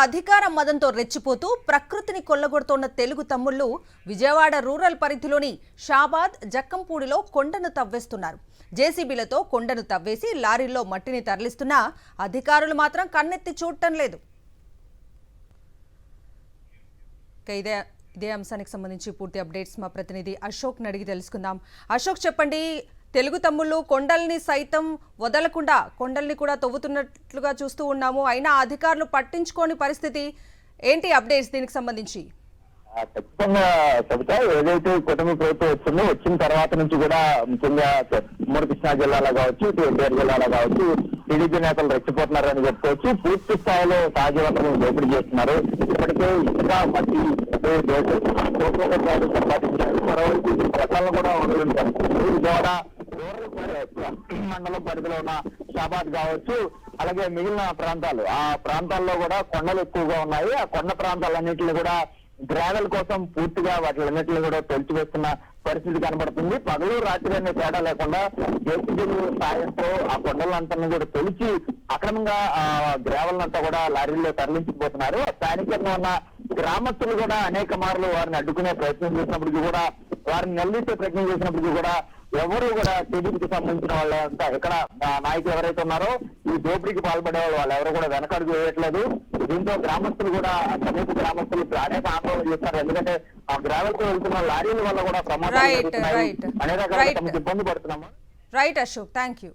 అధికార మదంతో రెచ్చిపోతూ ప్రకృతిని కొల్లగొడుతోన్న తెలుగు తమ్ముళ్లు విజయవాడ రూరల్ పరిధిలోని షాబాద్ జక్కంపూడిలో కొండను తవ్వేస్తున్నారు. జేసీబీలతో కొండను తవ్వేసి లారీల్లో మట్టిని తరలిస్తున్నా అధికారులు మాత్రం కన్నెత్తి చూడటం లేదు. ఇదే అంశానికి సంబంధించి పూర్తి అప్డేట్స్ మా ప్రతినిధి అశోక్ అడిగి తెలుసుకుందాం. అశోక్, చెప్పండి, తెలుగు తమ్ముళ్ళు కొండల్ని సైతం వదలకుండా కొండల్ని కూడా తవ్వుతున్నట్లుగా చూస్తూ ఉన్నాము. అయినా అధికారులు పట్టించుకోని పరిస్థితి ఏంటి? అప్డేట్స్ దీనికి సంబంధించి ఖచ్చితంగా సబిత, ఏదైతే కుటుంబ ప్రభుత్వం వచ్చిన తర్వాత నుంచి కూడా ముఖ్యంగా ఉమ్మడి కృష్ణా జిల్లాలో కావచ్చు, ఎన్టీఆర్ జిల్లాలో కావచ్చు, టీడీపీ నేతలు రెచ్చిపోతున్నారని చెప్పుకోవచ్చు. పూర్తి స్థాయిలో సహజ వనరులను దోపిడీ చేస్తున్నారు. ఇప్పటికే ఇంకా మట్టి సంపాదించారు. మరోవైపు ప్రజలను కూడా వదులుంటారు. విజయవాడ మండలం పరిధిలో ఉన్న షాబాద్ కావచ్చు, అలాగే మిగిలిన ప్రాంతాలు, ఆ ప్రాంతాల్లో కూడా కొండలు ఎక్కువగా ఉన్నాయి. ఆ కొండ ప్రాంతాలన్నింటినీ కూడా గ్రావెల్ కోసం పూర్తిగా వాటిలన్నింటినీ కూడా తొలిచివేస్తున్న పరిస్థితి కనబడుతుంది. పగలు రాత్రి అనే తేడా లేకుండా జేసీబీల సాయంతో ఆ కొండలంతా కూడా తొలిచి అక్రమంగా ఆ గ్రావెల్ అంతా కూడా లారీల్లో తరలించిపోతున్నారు. స్థానికంగా ఉన్న గ్రామస్తులు కూడా అనేక మార్లు వారిని అడ్డుకునే ప్రయత్నం చేసినప్పటికీ కూడా, వారిని నిలదీసే ప్రయత్నం చేసినప్పటికీ కూడా ఎవరు కూడా టీడీపీకి సంబంధించిన వాళ్ళంతా ఇక్కడ నాయకులు ఎవరైతే ఉన్నారో ఈ దోపిడీకి పాల్పడే వాళ్ళు ఎవరు కూడా వెనకడుగు వేయట్లేదు. దీంతో గ్రామస్తులు కూడా, సమీప గ్రామస్తులు అనేక ఆందోళన చేస్తారు. ఎందుకంటే ఆ గ్రామాలతో వెళ్తున్న లారీల వల్ల కూడా ప్రమాదాలు జరుగుతున్నాయి. అనేక రకాల ఇబ్బంది పడుతున్నాము. Right Ashok, thank you.